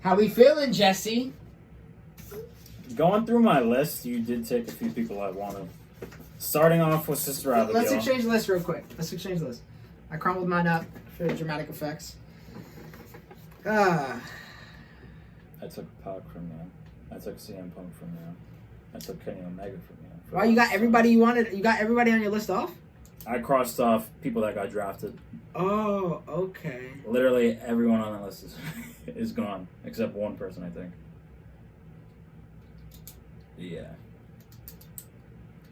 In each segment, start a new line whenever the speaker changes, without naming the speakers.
How we feeling, Jesse?
Going through my list, you did take a few people I wanted. Starting off with Sister Abigail.
Let's exchange lists real quick. I crumbled mine up for the dramatic effects.
I took Pac from you. I took CM Punk from you. I took Kenny Omega from you.
Wow, you got everybody you wanted. You got everybody on your list off?
I crossed off people that got drafted.
Oh, okay.
Literally everyone on that list is gone, except one person, I think. Yeah.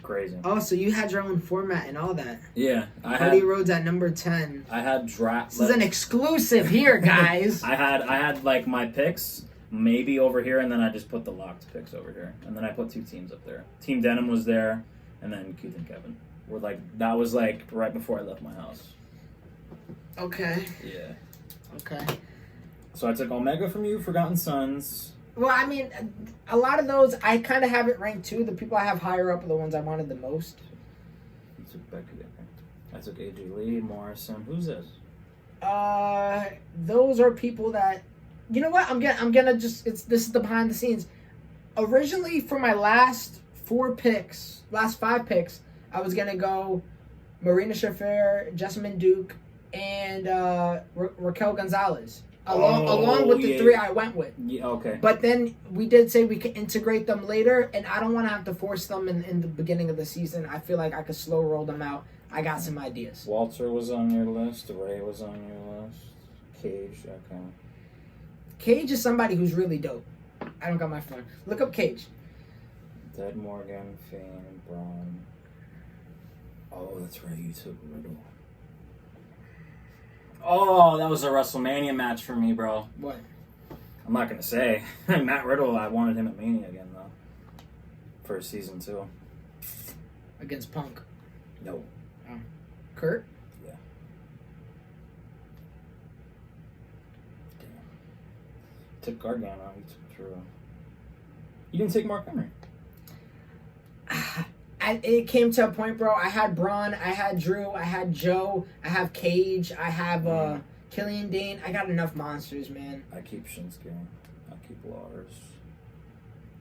Crazy.
Oh, so you had your own format and all that.
Yeah.
Cody Rhodes at number 10.
I had draft.
This is an exclusive here, guys.
I had like my picks maybe over here, and then I just put the locked picks over here. And then I put two teams up there. Team Denim was there, and then Keith and Kevin. That was like right before I left my house.
Okay.
Yeah.
Okay.
So I took Omega from you, Forgotten Sons.
Well, I mean, a lot of those, I kind of have it ranked too. The people I have higher up are the ones I wanted the most.
You took Becky, I took AJ Lee, Morrison. Who's this?
Those are people that, you know what? I'm gonna just, this is the behind the scenes. Originally, for my last five picks, I was gonna go Marina Shafir, Jessamine Duke, and Raquel Gonzalez. Along with the three I went with.
Yeah, okay.
But then we did say we could integrate them later, and I don't want to have to force them in the beginning of the season. I feel like I could slow roll them out. I got some ideas.
Walter was on your list. Ray was on your list. Cage, okay.
Cage is somebody who's really dope. I don't got my phone. Look up Cage.
Dead Morgan, Fane, Braun. Oh, that's right. You took Riddle. Oh, that was a WrestleMania match for me, bro.
What?
I'm not going to say. Matt Riddle, I wanted him at Mania again, though. For season 2.
Against Punk.
No.
Oh. Kurt?
Yeah. Damn. Took Gargano. You took Drew. You didn't take Mark Henry.
It came to a point, bro. I had Braun, I had Drew, I had Joe, I have Cage, I have Killian Dane. I got enough monsters, man.
I keep Shinsuke. I keep Lars.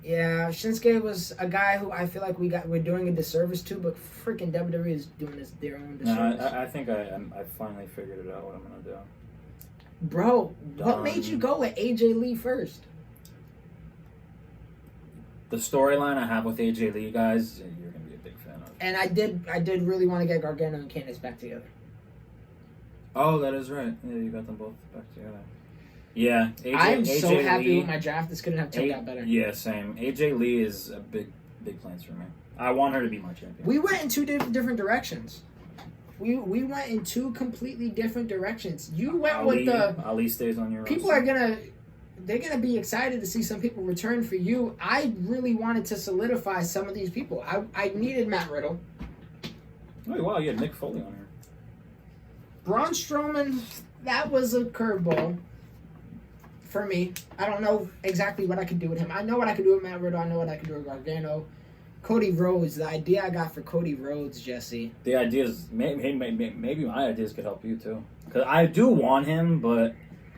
Yeah, Shinsuke was a guy who I feel like we're doing a disservice to, but freaking WWE is doing their own disservice.
No, I think I finally figured it out what I'm gonna do.
Bro, what made you go with AJ Lee first?
The storyline I have with AJ Lee, guys, you're gonna be a big fan of.
And I did really want to get Gargano and Candice back together.
Oh, that is right. Yeah, you got them both back together. Yeah,
I'm so
AJ
happy
Lee,
with my draft. This couldn't have turned out better.
Yeah, same. AJ Lee is a big plans for me. I want her to be my champion.
We went in two different directions. We went in two completely different directions. You went with the
Ali stays on your
people
roster.
They're gonna be excited to see some people return for you. I really wanted to solidify some of these people. I needed Matt Riddle.
Oh wow, you had Mick Foley on here.
Braun Strowman, that was a curveball for me. I don't know exactly what I could do with him. I know what I could do with Matt Riddle. I know what I could do with Gargano. Cody Rhodes, the idea I got for Cody Rhodes, Jesse.
The ideas, maybe my ideas could help you too. Because I do want him, but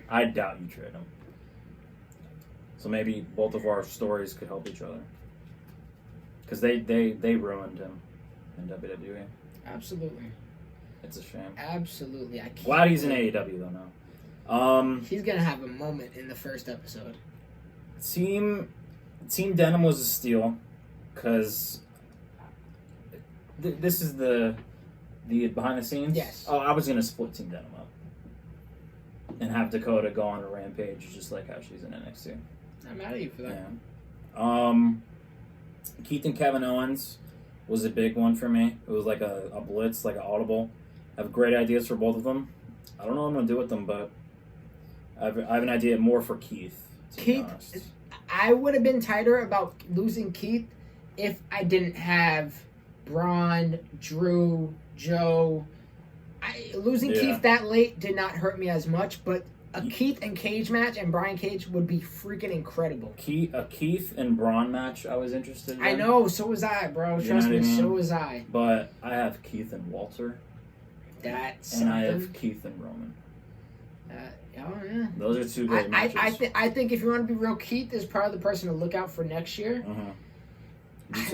I doubt you trade him. So maybe both of our stories could help each other. Because they ruined him in WWE.
Absolutely.
It's a shame.
Absolutely. I can't.
Glad he's in AEW though now.
He's gonna have a moment in the first episode.
Team Denim was a steal. Because this is the behind the scenes?
Yes.
Oh, I was going to split Team Denim up. And have Dakota go on a rampage just like how she's in NXT.
I'm mad at you for that.
Yeah. Keith and Kevin Owens was a big one for me. It was like a blitz, like an audible. I have great ideas for both of them. I don't know what I'm going to do with them, but I have an idea more for Keith.
Keith, I would have been tighter about losing Keith if I didn't have Braun, Drew, Joe. Losing Keith that late did not hurt me as much, but a Keith and Cage match and Brian Cage would be freaking incredible.
A Keith and Braun match I was interested in.
I know, so was I, bro. Trust me, so was I.
But I have Keith and Walter.
That's
and I have Keith and Roman.
Oh, yeah.
Those are two great matches.
I think if you want to be real, Keith is probably the person to look out for next year.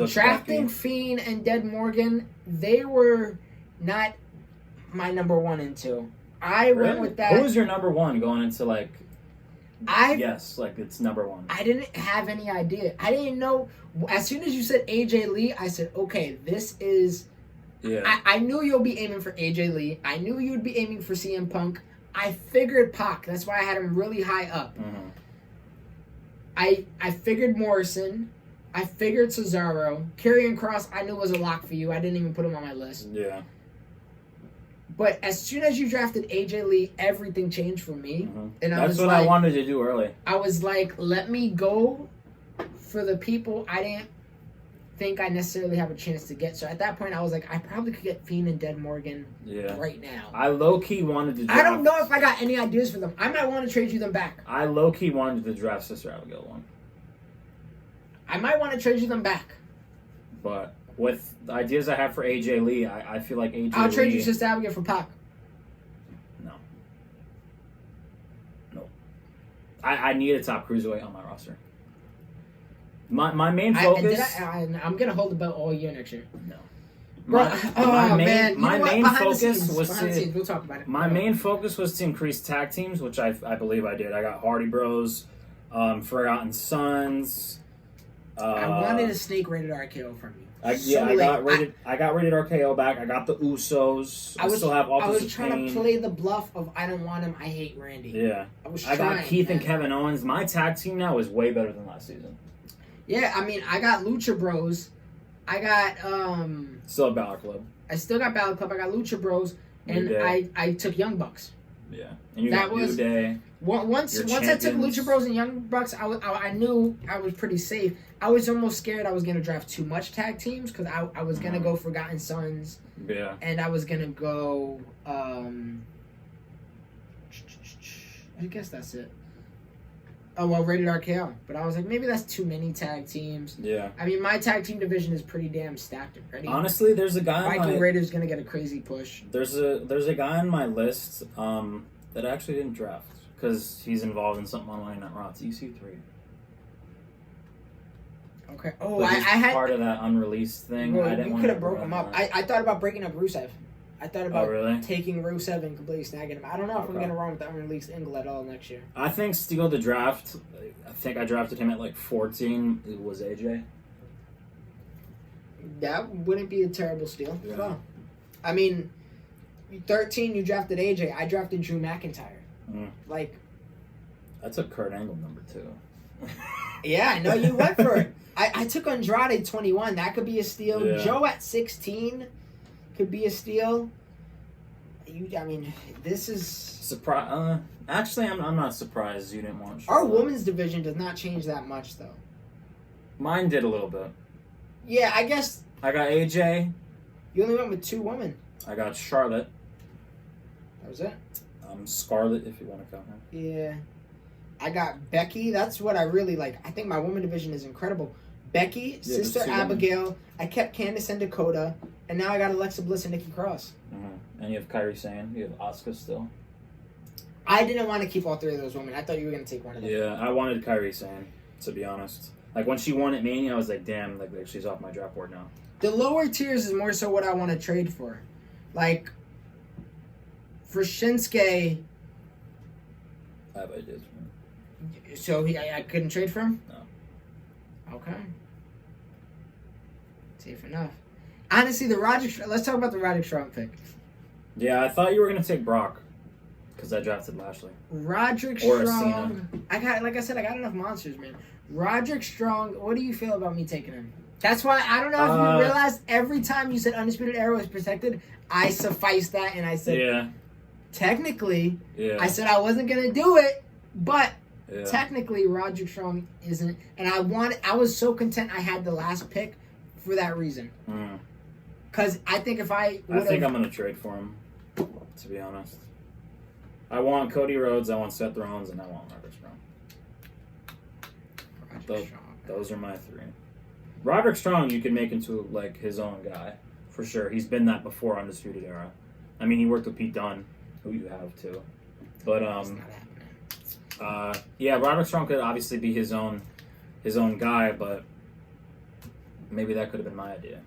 Drafting Fiend and Dead Morgan, they were not my number 1 and 2. I went with that.
Who was your number 1 going into like? Yes, like it's number 1.
I didn't have any idea. I didn't know. As soon as you said AJ Lee, I said, okay, this is.
Yeah.
I knew you'll be aiming for AJ Lee. I knew you'd be aiming for CM Punk. I figured Pac. That's why I had him really high up. I figured Morrison. I figured Cesaro. Karrion Kross, I knew was a lock for you. I didn't even put him on my list.
Yeah.
But as soon as you drafted AJ Lee, everything changed for me. And
that's what I wanted to do early.
I was like, let me go for the people I didn't think I necessarily have a chance to get. So at that point, I was like, I probably could get Fiend and Dead Morgan right now.
I low-key wanted to draft...
I don't know if I got any ideas for them. I might want to trade you them back.
I low-key wanted to draft Sister Abigail one.
I might want to trade you them back.
But with the ideas I have for AJ Lee, I feel like AJ
I'll
Lee...
trade you Sister Abigail for Pac.
No. I need a top cruiserweight on my roster. My main focus...
I'm going to hold the belt all year next year.
No.
My main
focus was to...
We'll talk about it.
My main focus was to increase tag teams, which I believe I did. I got Hardy Bros, Forgotten Sons...
I wanted a snake rated RKO from you.
I got rated RKO back. I got the Usos. I still have
I was trying to play the bluff of I don't want him. I hate Randy.
Yeah. I got Keith and Kevin Owens. My tag team now is way better than last season.
Yeah, I mean, I got Lucha Bros. I got
still a Balor Club.
I still got Balor Club. I got Lucha Bros, and I took Young Bucks.
Yeah, and you got New Day.
Once I took Lucha Bros and Young Bucks, I knew I was pretty safe. I was almost scared I was going to draft too much tag teams because I was going to go Forgotten Sons.
Yeah.
And I was going to go... I guess that's it. Oh, well, Rated RKO. But I was like, maybe that's too many tag teams.
Yeah.
I mean, my tag team division is pretty damn stacked already.
Honestly, there's a guy on
Viking Raiders going to get a crazy push.
There's a guy on my list that I actually didn't draft because he's involved in something online at Raw. It's EC3.
Okay. Oh,
I
had
part of that unreleased thing.
Well,
I didn't
you could have broke him up. I thought about breaking up Rusev. I thought about taking Rusev and completely snagging him. I don't know if I'm going to run with the unreleased Angle at all next year.
I think Steal the Draft. I think I drafted him at like 14. It was AJ.
That wouldn't be a terrible steal
at
all. I mean, 13 you drafted AJ. I drafted Drew McIntyre. Like,
that's a Kurt Angle number 2.
Yeah, I know you went for it. I took Andrade 21. That could be a steal.
Yeah.
Joe at 16 could be a steal. I mean, this is...
Actually, I'm not surprised you didn't want
Charlotte. Our women's division does not change that much, though.
Mine did a little bit.
Yeah, I guess...
I got AJ.
You only went with 2 women.
I got Charlotte.
That was it?
Scarlett, if you want to count her.
Yeah. I got Becky. That's what I really like. I think my woman division is incredible. Becky, Sister Abigail. Women. I kept Candice and Dakota. And now I got Alexa Bliss and Nikki Cross.
And you have Kairi Sane. You have Asuka still.
I didn't want to keep all 3 of those women. I thought you were going to take one of them.
Yeah, I wanted Kairi Sane, to be honest. Like, when she won at Mania, I was like, damn, like she's off my draft board now.
The lower tiers is more so what I want to trade for. Like, for Shinsuke...
I have ideas.
So I couldn't trade for him?
No.
Okay. Safe enough. Honestly, let's talk about the Roderick Strong pick.
Yeah, I thought you were going to take Brock. Because I drafted Lashley.
Roderick Strong. I got enough monsters, man. Roderick Strong, what do you feel about me taking him? That's why, I don't know if you realized, every time you said Undisputed Era was protected, I sufficed that and I said, technically, I said I wasn't going to do it, but technically Roderick Strong isn't. And I was so content I had the last pick for that reason. Because I think if I think
I'm going to trade for him, to be honest. I want Cody Rhodes, I want Seth Rollins, and I want Roderick Strong. Those are my 3. Roderick Strong you can make into like his own guy, for sure. He's been that before Undisputed Era. I mean, he worked with Pete Dunne, who you have too. But
It's not happening.
Yeah, Roderick Strong could obviously be his own guy, but maybe that could have been my idea.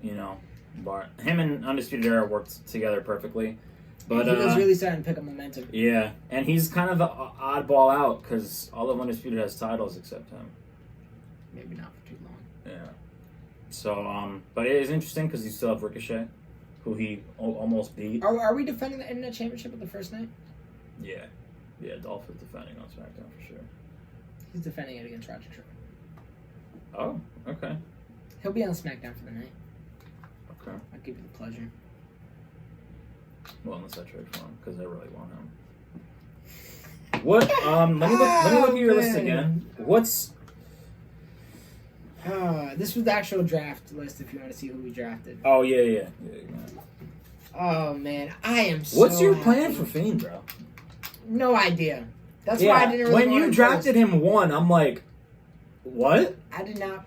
You know, but him and Undisputed Era worked together perfectly. But
he was really starting to pick up momentum.
Yeah, and he's kind of the oddball out because all of Undisputed has titles except him.
Maybe not for too long.
Yeah. So, but it is interesting because you still have Ricochet, who he almost beat.
Are we defending the Internet Championship at the first night?
Yeah. Yeah, Dolph is defending on SmackDown for sure.
He's defending it against Roger Tripp.
Oh, okay.
He'll be on SmackDown for the night.
Okay.
I'll give you the pleasure.
Well, unless I trade for him, because I really want him. What? Let me look at your list again. What's...
This was the actual draft list if you want to see who we drafted.
Oh, yeah.
Oh, man. I am so
What's your
happy.
plan for Fiend, bro?
No idea. That's why I didn't really
when you drafted him 1, I'm like, what?
I didn't.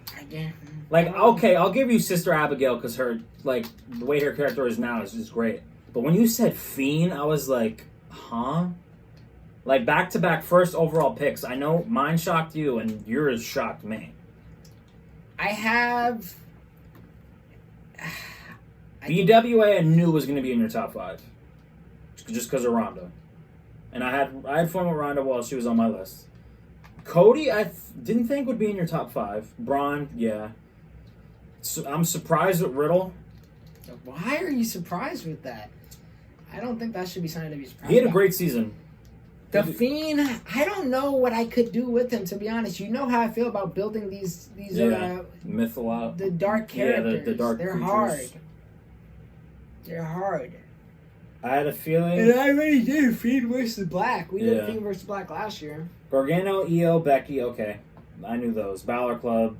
Like, okay, I'll give you Sister Abigail because her, like, the way her character is now is just great. But when you said Fiend, I was like, huh? Like, back-to-back first overall picks. I know mine shocked you and yours shocked me.
I have...
BWA I knew was going to be in your top 5. Just because of Ronda. And I had fun with Ronda while she was on my list. Cody, I didn't think would be in your top 5. Braun, yeah. So I'm surprised with Riddle.
Why are you surprised with that? I don't think that should be something to be surprised
He had a
about.
great season.
The Fiend, I don't know what I could do with him, to be honest. You know how I feel about building these
Mytholo.
the dark characters.
Yeah, the dark
They're
creatures.
hard. They're hard.
I had a feeling.
And I already did Fiend versus Black. We did Fiend versus Black last year.
Gargano, Io, Becky, okay. I knew those. Balor Club.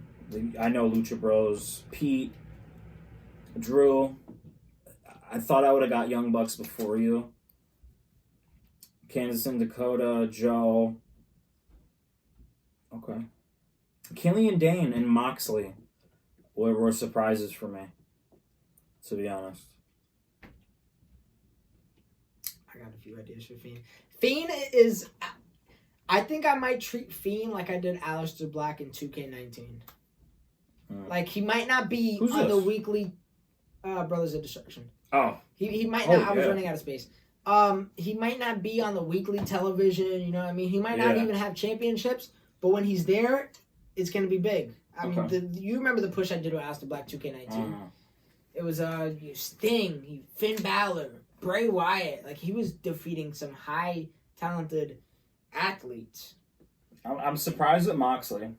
I know Lucha Bros. Pete. Drew. I thought I would have got Young Bucks before you. Kansas and Dakota, Joe. Okay. Killian Dane and Moxley were surprises for me, to be honest.
I got a few ideas for Fiend. Fiend is... I think I might treat Fiend like I did Aleister Black in 2K19. Like, he might not be on the weekly Brothers of Destruction.
Oh.
He might not... I was running out of space. He might not be on the weekly television, you know what I mean? He might not even have championships, but when he's there, it's going to be big. I mean, you remember the push I did with Aleister Black 2K19? It was Sting, Finn Balor, Bray Wyatt. Like, he was defeating some high talented athletes.
I'm surprised at Moxley.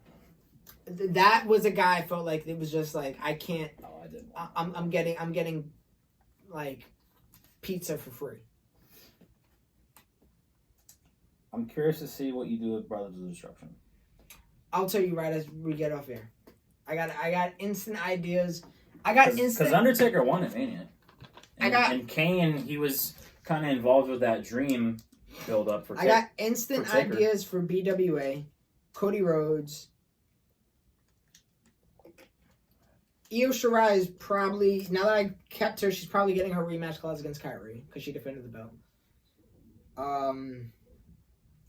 That was a guy I felt like it was just like, I can't.
Oh, I didn't.
I'm getting like pizza for free.
I'm curious to see what you do with Brothers of Destruction.
I'll tell you right as we get off here. I got instant ideas. Because
Undertaker won at Mania. And Kane, he was kind of involved with that dream build up for Taker.
I got instant ideas for BWA, Cody Rhodes. Io Shirai is probably, now that I kept her, she's probably getting her rematch clause against Kyrie because she defended the belt.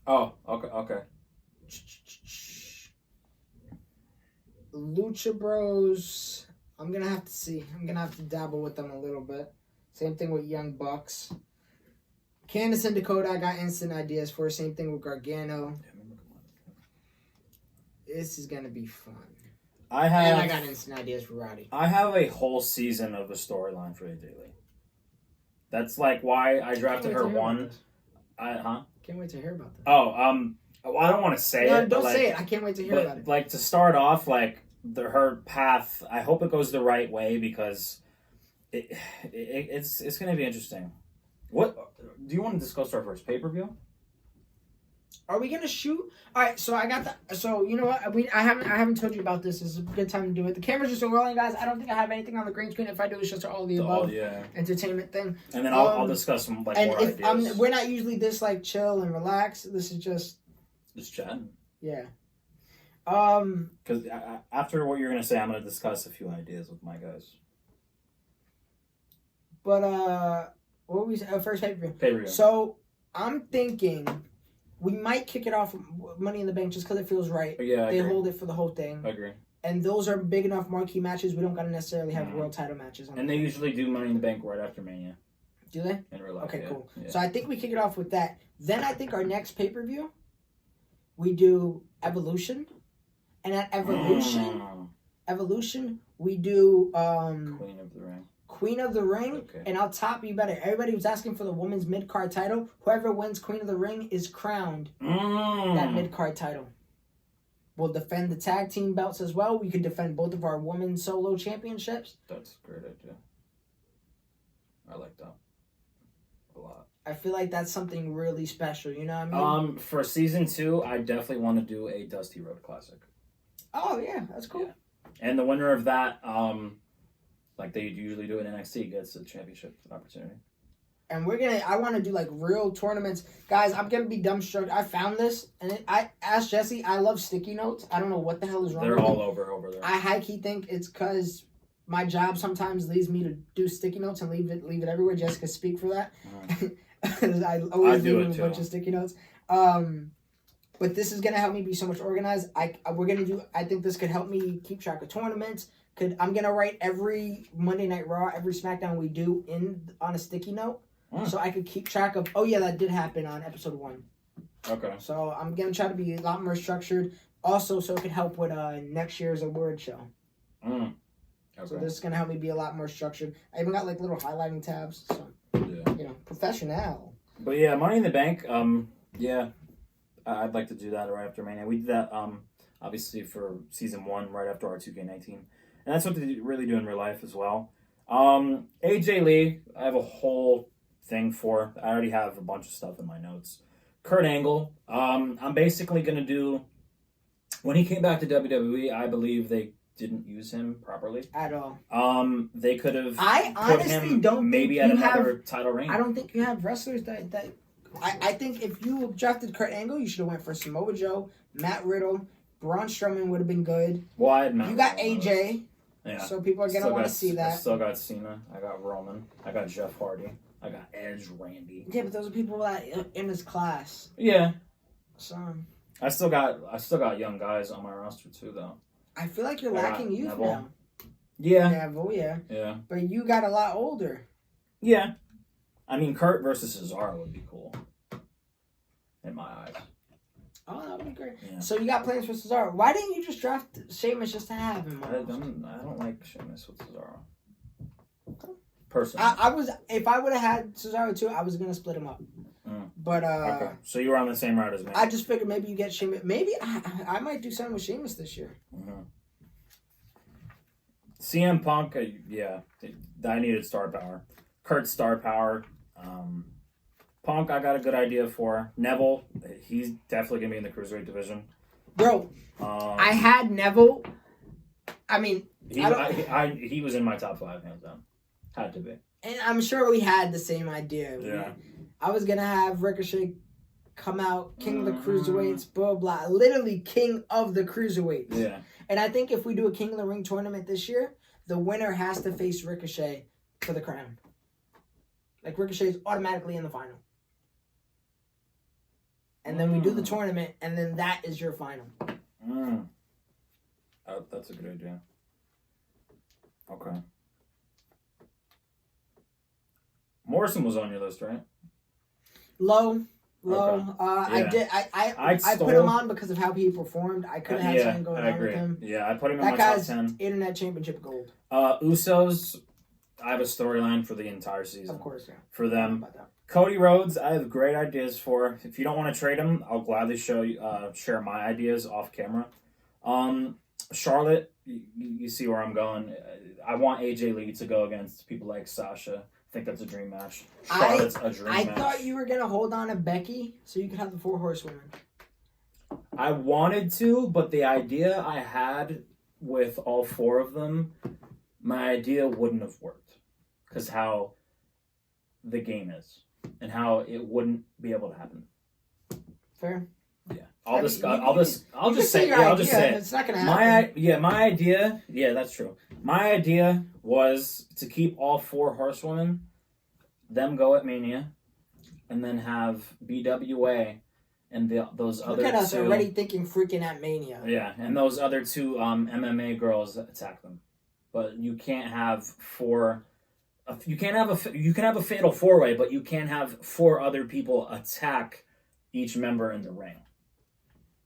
Oh, okay.
Lucha Bros, I'm going to have to see. I'm going to have to dabble with them a little bit. Same thing with Young Bucks. Candice and Dakota, I got instant ideas for. Same thing with Gargano. This is going to be fun. And I got instant ideas for Roddy.
I have a whole season of a storyline for the Daily. That's like why I drafted her 1.
Can't wait to hear about that.
Oh, well, I don't want to say it.
Don't say it. I can't wait to hear about it.
Like, to start off, like, her path, I hope it goes the right way because it's going to be interesting. What do you want to discuss our first pay-per-view?
Are we gonna shoot? All right, so I got the. So you know what? I haven't told you about this. This is a good time to do it. The cameras are still rolling, guys. I don't think I have anything on the green screen. If I do, it's just all the above entertainment thing.
And then I'll discuss some more ideas.
We're not usually this like chill and relax. This is just
chatting.
Yeah.
Because after what you're gonna say, I'm gonna discuss a few ideas with my guys.
But what we first pay-per-view.
Pay-per-view.
So I'm thinking. we might kick it off with Money in the Bank just because it feels right.
Yeah,
they hold it for the whole thing.
I agree.
And those are big enough marquee matches. We don't got to necessarily have world title matches.
And they usually do Money in the Bank right after Mania.
Do they?
In real life,
okay,
yeah.
cool.
Yeah.
So I think we kick it off with that. Then I think our next pay-per-view, we do Evolution. And at Evolution, we do
Queen of the Ring.
Queen of the Ring.
Okay.
And I'll top you better. Everybody was asking for the women's mid-card title. Whoever wins Queen of the Ring is crowned that mid-card title. We'll defend the tag team belts as well. We could defend both of our women's solo championships.
That's a great idea. I like that a lot.
I feel like that's something really special. You know what I mean?
For season 2, I definitely want to do a Dusty Road Classic.
Oh yeah, that's cool.
Yeah. And the winner of that, like they usually do in NXT, gets a championship opportunity.
And I want to do like real tournaments. Guys, I'm going to be dumbstruck. I found this and I asked Jesse, I love sticky notes. I don't know what the hell is wrong with
They're all
me.
over there.
I high-key think it's because my job sometimes leads me to do sticky notes and leave it everywhere. Jessica, speak for that. I always leave a bunch of sticky notes. But this is going to help me be so much organized. I think this could help me keep track of tournaments. I'm going to write every Monday Night Raw, every SmackDown we do on a sticky note. So I could keep track of, oh yeah, that did happen on episode 1.
Okay.
So I'm going to try to be a lot more structured. Also, so it could help with next year's award show.
Okay.
So this is going to help me be a lot more structured. I even got like little highlighting tabs. So, professional.
But yeah, Money in the Bank, yeah, I'd like to do that right after Mania. We did that, obviously, for season 1, right after our 2K19. And that's what they really do in real life as well. AJ Lee, I have a whole thing for. I already have a bunch of stuff in my notes. Kurt Angle, I'm basically going to do, when he came back to WWE, I believe they didn't use him properly.
At all.
They could have
I honestly don't
maybe
think
at
you
another
have,
title reign.
I don't think you have wrestlers that I think if you drafted Kurt Angle, you should have went for Samoa Joe, Matt Riddle, Braun Strowman would have been good.
Well, I had Matt
You got
Riddle
AJ.
Yeah.
So people are going to want to see that.
I still got Cena. I got Roman. I got Jeff Hardy. I got Edge, Randy.
Yeah, but those are people that in his class.
Yeah.
So
I still got young guys on my roster too, though.
I feel like you're lacking youth
Neville.
now.
Yeah.
Neville, yeah.
Yeah.
But you got a lot older.
Yeah. I mean, Kurt versus Cesaro would be cool. In my eyes.
Oh, that would be great.
Yeah.
So you got plans for Cesaro. Why didn't you just draft Sheamus just to have him?
I don't like Sheamus with Cesaro. Okay. Personally.
If I would have had Cesaro too, I was going to split him up. But
okay. So you were on the same route as me.
I just figured maybe you get Sheamus. Maybe I might do something with Sheamus this year.
Mm-hmm. CM Punk, yeah, I needed star power. Kurt's star power. Punk, I got a good idea for. Neville, he's definitely gonna be in the cruiserweight division.
Bro, I had Neville. I mean,
he was in my top 5 hands down. Had to be.
And I'm sure we had the same idea.
Yeah.
I was gonna have Ricochet come out, king of the cruiserweights, blah blah, literally king of the cruiserweights.
Yeah.
And I think if we do a King of the Ring tournament this year, the winner has to face Ricochet for the crown. Like Ricochet is automatically in the final. And then we do the tournament, and then that is your final.
That's a good idea. Okay. Morrison was on your list, right?
Low.
Okay.
I put him on because of how he performed. I could have had something going on with him.
Yeah, I put him in
that
my top
guy's
10.
Internet Championship gold.
Usos, I have a storyline for the entire season.
Of course, yeah.
For them. Cody Rhodes, I have great ideas for. If you don't want to trade him, I'll gladly share my ideas off camera. Charlotte, you see where I'm going. I want AJ Lee to go against people like Sasha. I think that's a dream match. Charlotte's a dream match.
I thought you were going to hold on to Becky so you could have the 4 horsewomen.
I wanted to, but the idea I had with all 4 of them, my idea wouldn't have worked. Because how the game is. And how it wouldn't be able to happen.
Fair.
Yeah. I'll just say it.
It's not going to happen.
My idea, that's true. My idea was to keep all 4 horsewomen, them go at Mania, and then have BWA and those other
Look at us
two,
already thinking freaking at Mania.
Yeah, and those other two MMA girls attack them, but you can't have four. You can have a fatal 4-way, but you can't have 4 other people attack each member in the ring.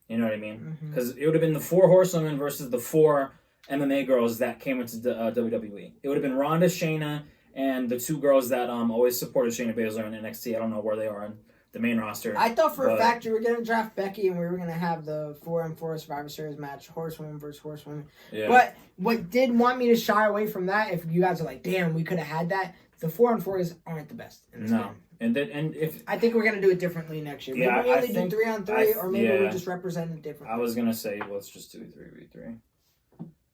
You know what I mean? Because it would have been the 4 horsewomen versus the 4 MMA girls that came into the WWE. It would have been Ronda, Shayna, and the 2 girls that always supported Shayna Baszler in NXT. I don't know where they are in the main roster.
I thought for a fact you were going to draft Becky and we were going to have the 4-on-4 Survivor Series match, horsewoman versus horsewoman. Yeah. But what did want me to shy away from that, if you guys are like, damn, we could have had that, the 4-on-4s aren't the best in this game.
And if
I think we're going to do it differently next year. Maybe we only do 3-on-3, or maybe we just represent it differently.
I was going to say, let's just do 3v3.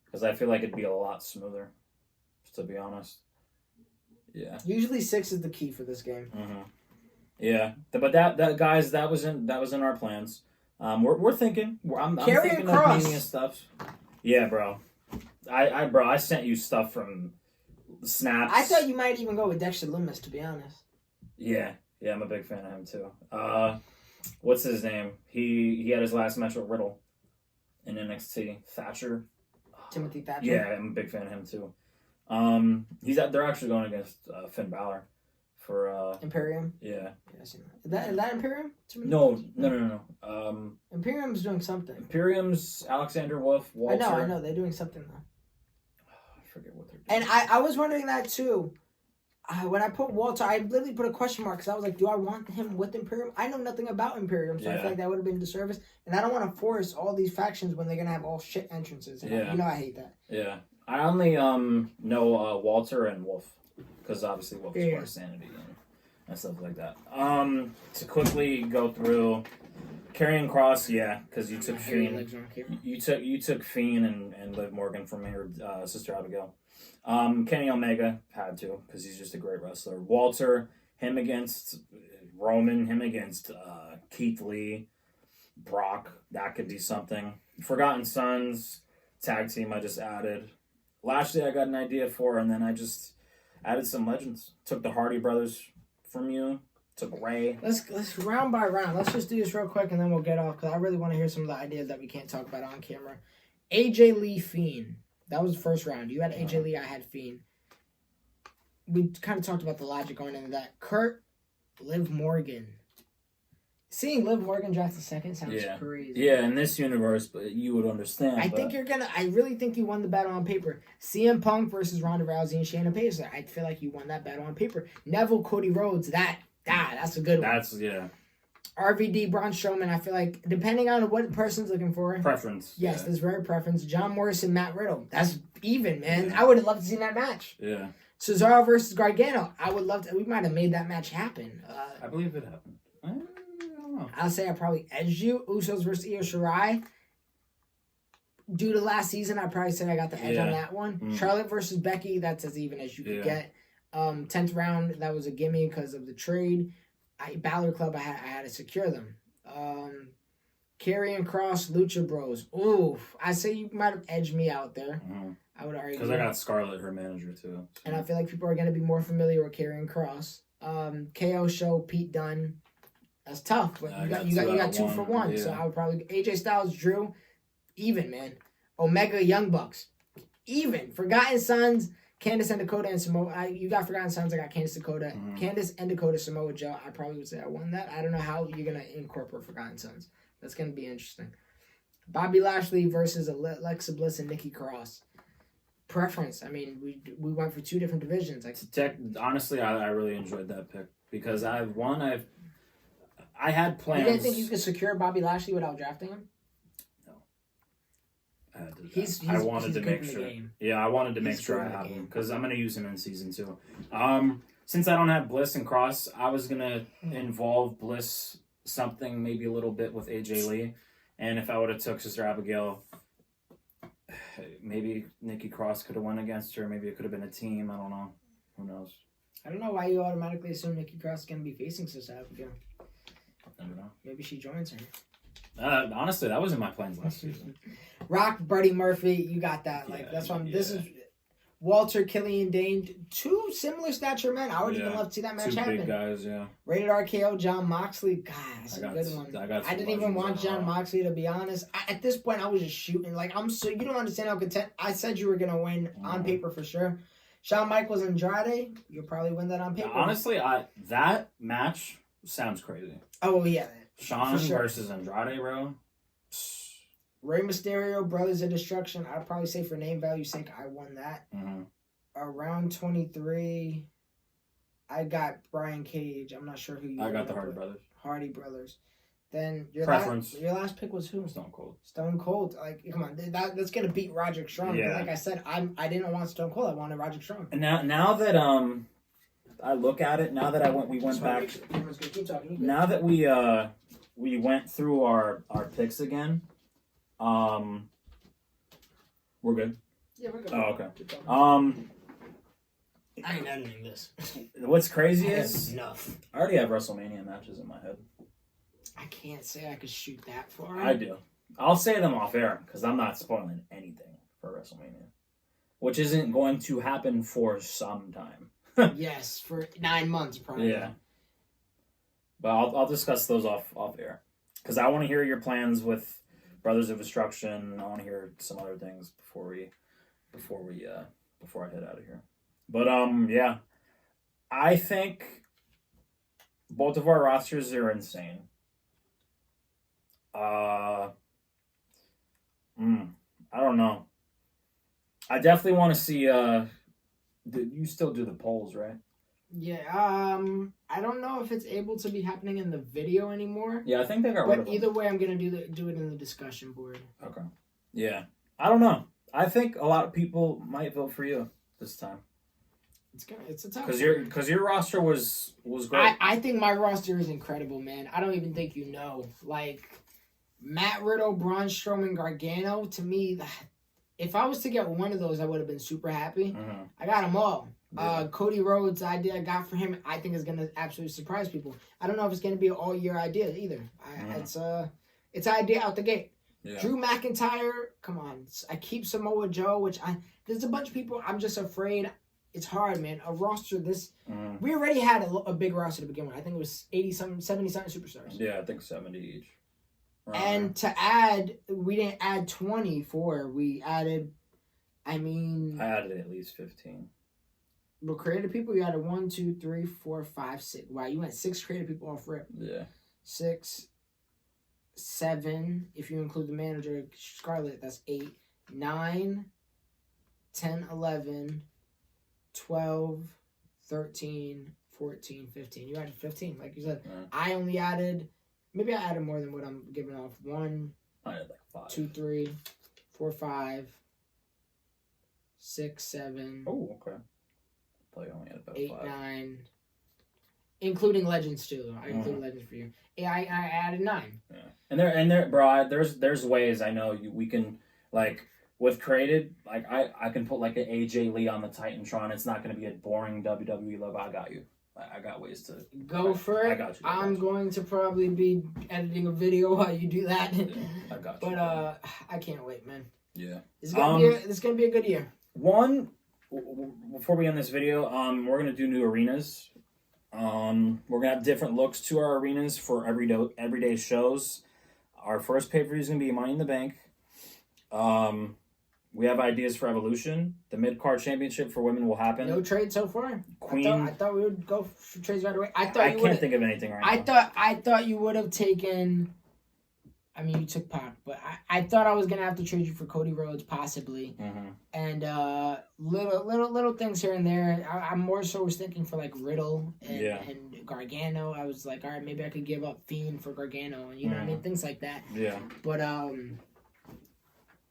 Because I feel like it'd be a lot smoother, to be honest. Yeah.
Usually 6 is the key for this game.
Yeah, but that guys, that was in our plans. We're thinking. I'm thinking of Mania stuff. Yeah, bro. I sent you stuff from snaps.
I thought you might even go with Dexter Lumis, to be honest.
Yeah, I'm a big fan of him too. What's his name? He had his last match with Riddle in NXT. Thatcher.
Timothy Thatcher.
Yeah, I'm a big fan of him too. They're actually going against Finn Balor for
Imperium.
Yeah.
Is that Imperium?
No.
Imperium's doing something.
Imperium's Alexander Wolf. Walter.
I know. They're doing something though.
I forget what they're doing.
And I was wondering that too. When I put Walter, I literally put a question mark because I was like, do I want him with Imperium? I know nothing about Imperium, so I feel like that would have been a disservice. And I don't want to force all these factions when they're going to have all shit entrances. And you know I hate that.
Yeah. I only know Walter and Wolf because obviously Wolf is part of Sanity and stuff like that. To quickly go through Karrion Kross, because you took Fiend. You took Fiend and Liv Morgan from your sister Abigail. Kenny Omega had to because he's just a great wrestler. Walter, him against Roman, him against Keith Lee, Brock. That could be something. Forgotten Sons tag team I just added. Lashley I got an idea for, and then I just added some legends. Took the Hardy brothers from you. Took Ray.
Let's round by round. Let's just do this real quick, and then we'll get off because I really want to hear some of the ideas that we can't talk about on camera. AJ Lee Fiend. That was the first round. You had AJ Lee, I had Fiend. We kind of talked about the logic going into that. Kurt, Liv Morgan. Seeing Liv Morgan draft the second sounds crazy.
Yeah, in this universe, but you would understand.
I really think you won the battle on paper. CM Punk versus Ronda Rousey and Shayna Baszler. I feel like you won that battle on paper. Neville, Cody Rhodes. That's a good one. RVD, Braun Strowman, I feel like, depending on what person's looking for.
Preference.
Yes, there's very preference. John Morrison, Matt Riddle. That's even, man. Yeah. I would have loved to see that match.
Yeah.
Cesaro versus Gargano. I would love to. We might have made that match happen.
I believe it happened. I don't know.
I'll say I probably edged you. Usos versus Io Shirai. Due to last season, I'd probably say I got the edge on that one. Charlotte versus Becky. That's as even as you could get. 10th round, that was a gimme because of the trade. Balor Club, I had to secure them. Karrion Kross, Lucha Bros. Ooh, I say you might have edged me out there. I would argue.
Because I got Scarlett, her manager, too.
And I feel like people are going to be more familiar with Karrion Kross. KO Show, Pete Dunne. That's tough, but you got 2 for 1. Yeah. So I would probably AJ Styles, Drew, even, man. Omega, Young Bucks, even. Forgotten Sons, Candice and Dakota and Samoa. You got Forgotten Sons. I got Candice Dakota. Candice and Dakota, Samoa Joe. I probably would say I won that. I don't know how you're gonna incorporate Forgotten Sons. That's gonna be interesting. Bobby Lashley versus Alexa Bliss and Nikki Cross. Preference. I mean, we went for 2 different divisions.
Honestly, I really enjoyed that pick because I had plans.
You didn't think you could secure Bobby Lashley without drafting him?
I wanted to make sure. Yeah, I wanted to make sure I have him because I'm going to use him in season 2. Since I don't have Bliss and Cross, I was going to involve Bliss something maybe a little bit with AJ Lee, and if I would have took Sister Abigail, maybe Nikki Cross could have won against her. Maybe it could have been a team. I don't know. Who knows?
I don't know why you automatically assume Nikki Cross is going to be facing Sister Abigail.
I don't know.
Maybe she joins her.
Honestly, that was in my plans last season.
Rock, Buddy Murphy, you got that. That's why this is Walter, Killian Dane, 2 similar stature men. I would even love to see that match
2
happen.
big guys, yeah.
Rated RKO, John Moxley. God, that's a good one. I didn't even want John Moxley, to be honest. At this point, I was just shooting. Like, you don't understand how content. I said you were going to win on paper for sure. Shawn Michaels Andrade, you'll probably win that on paper.
Honestly, that match sounds crazy.
Oh, yeah.
Shawn versus Andrade, bro.
Rey Mysterio, Brothers of Destruction. I'd probably say for name value sake, I won that. Around 23, I got Brian Cage. I'm not sure who you.
I got the Hardy Brothers.
Hardy Brothers. Then your last pick was who?
Stone Cold.
Stone Cold. Like, come on, that's gonna beat Roderick Strong. Yeah. Like I said, I didn't want Stone Cold. I wanted Roderick Strong.
And now that I look at it, now that we went back. Now that we went through our picks again. We're good.
Yeah, we're good.
Oh, okay.
I ain't editing this.
What's crazy is
enough.
I already have WrestleMania matches in my head.
I can't say I could shoot that far.
I do. I'll say them off air because I'm not spoiling anything for WrestleMania, which isn't going to happen for some time.
Yes, for 9 months probably.
Yeah. But I'll discuss those off air because I want to hear your plans with Brothers of Destruction. I want to hear some other things before I head out of here. But yeah, I think both of our rosters are insane. I don't know. I definitely want to see. You still do the polls, right?
Yeah. I don't know if it's able to be happening in the video anymore.
Yeah, I think they got rid of it.
But either way, I'm gonna do it in the discussion board.
Okay. Yeah. I don't know. I think a lot of people might vote for you this time.
It's a tough
because your roster was great.
I think my roster is incredible, man. I don't even think you know. Like Matt Riddle, Braun Strowman, Gargano. To me, if I was to get one of those, I would have been super happy.
Mm-hmm.
I got them all.
Yeah.
Cody Rhodes idea I got for him, I think is gonna absolutely surprise people. I don't know if it's gonna be an all year idea either. It's an idea out the gate. Yeah. Drew McIntyre, come on. I keep Samoa Joe, there's a bunch of people. I'm just afraid. It's hard, man. A roster this we already had a big roster to begin with. I think it was 80-something, 70-something superstars.
Yeah, I think 70 each.
And to add, we didn't add 24. We added, I
added at least 15.
But creative people, you added 1, 2, 3, 4, 5, 6. Wow, you went 6 creative people off rip.
Yeah.
6, 7. If you include the manager, Scarlett, that's 8, 9, 10, 11, 12, 13, 14, 15. You added 15, like you said.
Yeah.
I only added, maybe I added more than what I'm giving off. 1,
I added like 5.
2, 3, 4, 5, 6, 7.
Oh, okay. I thought you only had about
8,
5.
9. Including Legends too. I included Legends for you. Yeah, I added 9.
Yeah. And there, bro. There's ways I know we can like. With created, like I can put like an AJ Lee on the Titantron. It's not going to be a boring WWE logo. I got you. I got ways to
go for it.
I got you.
I'm going to probably be editing a video while you do that.
Yeah, I got you.
But I can't wait, man.
Yeah,
it's gonna be a good year.
Before we end this video, we're gonna do new arenas. We're gonna have different looks to our arenas for everyday shows. Our first pay-per-view is gonna be Money in the Bank. We have ideas for Evolution. The mid-card championship for women will happen.
No trade so far.
Queen.
I thought we would go for trades right away. I
can't think of anything right now.
I thought you would have taken. I mean, you took Pac, but I thought I was gonna have to trade you for Cody Rhodes possibly, and little things here and there. I'm more so was thinking for like Riddle and Gargano. I was like, all right, maybe I could give up Fiend for Gargano, and you know what I mean, things like that.
Yeah.
But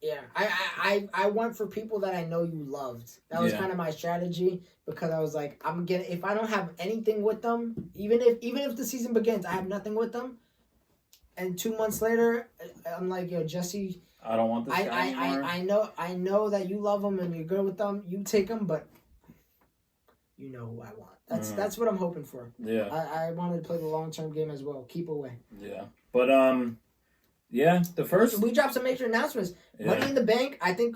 yeah, I went for people that I know you loved. That was kind of my strategy because I was like, if I don't have anything with them, even if the season begins, I have nothing with them, and 2 months later, I'm like, yo, Jesse,
I don't want this guy anymore.
I know that you love them and you're good with them. You take them, but you know who I want. That's what I'm hoping for.
Yeah,
I wanted to play the long-term game as well. Keep away.
Yeah, but Yeah, the first.
We dropped some major announcements.
Yeah.
Money in the Bank. I think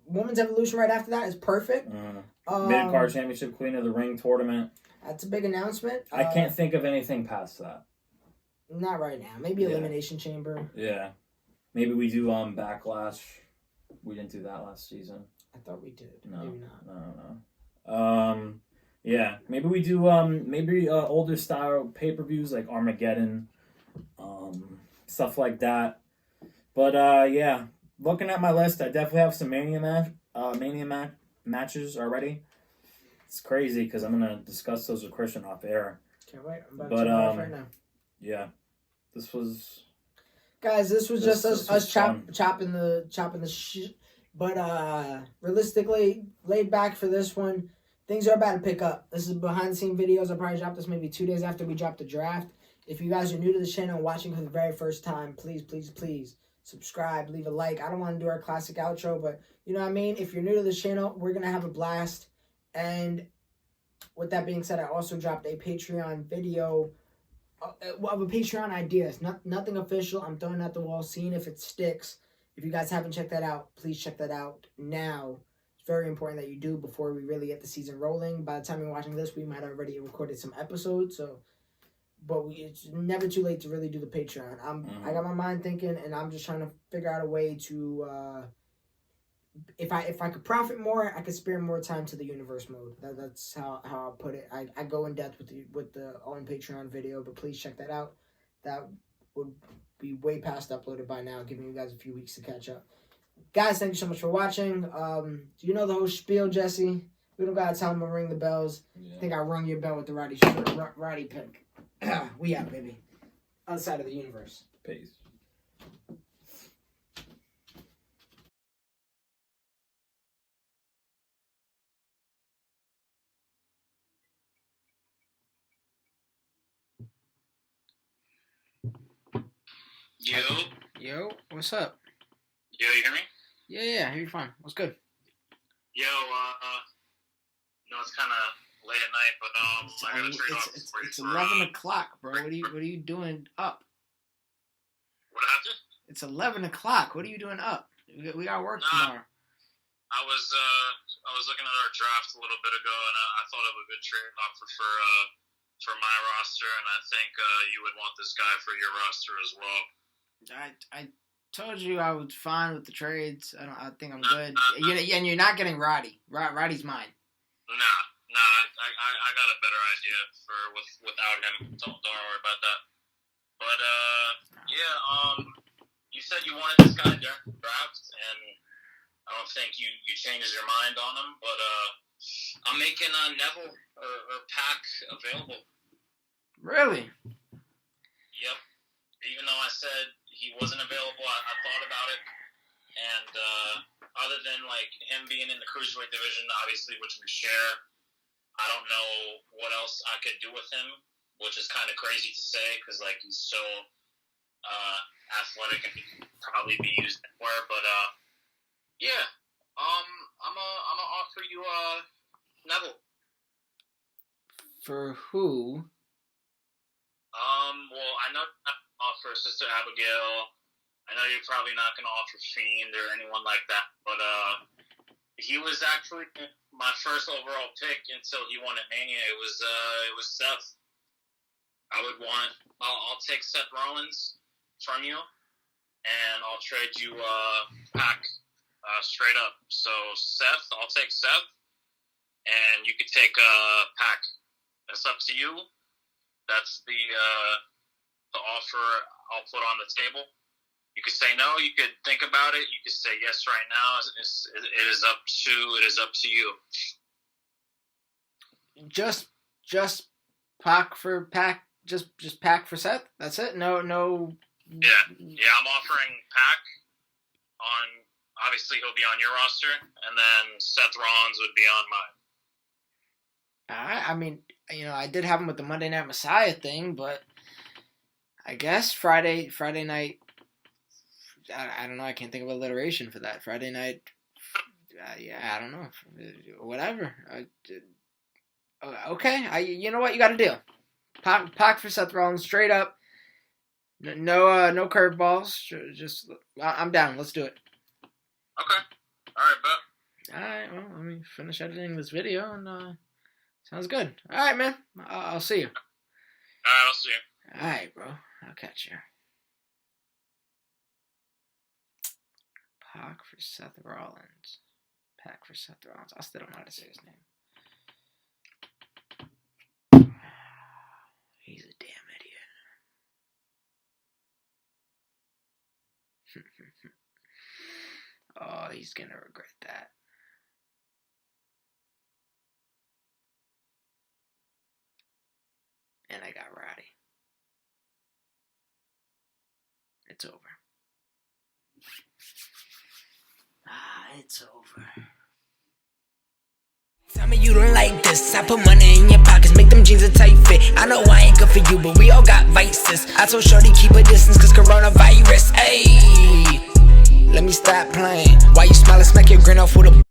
Women's Evolution right after that is perfect.
Mid-card championship, Queen of the Ring tournament.
That's a big announcement.
I can't think of anything past that.
Not right now. Maybe Elimination Chamber.
Yeah. Maybe we do Backlash. We didn't do that last season.
I thought we did.
No,
maybe not.
No. Yeah. Maybe we do older style pay-per-views like Armageddon, stuff like that. But yeah, looking at my list, I definitely have some Mania matches already. It's crazy because I'm gonna discuss those with Christian off air.
Can't wait. I'm about to turn off right now.
Yeah, this was.
Guys, this was just us chopping the shit. But realistically, laid back for this one. Things are about to pick up. This is behind the scene videos. I'll probably drop this maybe 2 days after we drop the draft. If you guys are new to the channel and watching for the very first time, please subscribe, leave a like. I don't want to do our classic outro, but you know what I mean? If you're new to the channel, we're going to have a blast. And with that being said, I also dropped a Patreon video of a Patreon idea. It's nothing official. I'm throwing it at the wall, seeing if it sticks. If you guys haven't checked that out, please check that out now. It's very important that you do before we really get the season rolling. By the time you're watching this, we might have already recorded some episodes. But it's never too late to really do the Patreon. I got my mind thinking, and I'm just trying to figure out a way to. If I could profit more, I could spare more time to the universe mode. That's how I'll put it. I go in depth with the on Patreon video, but please check that out. That would be way past uploaded by now, giving you guys a few weeks to catch up. Guys, thank you so much for watching. You know the whole spiel, Jesse. We don't gotta tell them to ring the bells. Yeah. I think I rung your bell with the Roddy pick. We out, baby. Other side of the universe.
Peace.
Yo, what's up?
Yo, you hear me?
Yeah, I hear you fine. What's good?
Yo, it's kind of late at night, but I gotta trade off.
It's 11 o'clock, bro. What are you doing up?
What happened?
It's 11 o'clock. What are you doing up? We got work tomorrow.
I was looking at our draft a little bit ago, and I thought of a good trade offer for my roster, and I think you would want this guy for your roster as well.
I told you I was fine with the trades. I think I'm good. And you're not getting Roddy. Roddy's mine.
Nah. I got a better idea without him. Don't worry about that. But yeah. You said you wanted this guy during the draft, and I don't think you changed your mind on him. But I'm making Neville or Pac available.
Really?
Yep. Even though I said he wasn't available, I thought about it. And other than like him being in the cruiserweight division, obviously, which we share, I don't know what else I could do with him, which is kind of crazy to say because like he's so athletic and he can probably be used anywhere. But yeah, I'm gonna offer you Neville.
For who?
Well, I know offer Sister Abigail. I know you're probably not going to offer Fiend or anyone like that, but he was actually my first overall pick until he won at Mania. It was Seth. I'll take Seth Rollins from you, and I'll trade you Pac straight up. So Seth, I'll take Seth, and you could take Pac. That's up to you. That's the offer I'll put on the table. You could say no. You could think about it. You could say yes right now. It is up to you.
Just Pac for Pac. Just Pac for Seth. That's it. No.
Yeah. I'm offering Pac on. Obviously, he'll be on your roster, and then Seth Rollins would be on mine.
I mean, I did have him with the Monday Night Messiah thing, but I guess Friday night. I don't know. I can't think of alliteration for that. Friday night. I don't know. Whatever. Okay. You know what? You got a deal. Pac for Seth Rollins, straight up. No curveballs. Just I'm down. Let's do it.
Okay. All right, bet.
All right. Well, let me finish editing this video, and sounds good. All right, man. I'll see you.
All right, I'll see you.
All right, bro. I'll catch you. Pac for Seth Rollins. Pac for Seth Rollins. I still don't know how to say his name. He's a damn idiot. Oh, he's gonna regret that. And I got Roddy. It's over. It's over.
Tell me you don't like this. I put money in your pockets, make them jeans a tight fit. I know I ain't good for you, but we all got vices. I told Shorty keep a distance, cause coronavirus. Ayy, let me stop playing. Why you smile and smack your grin off with a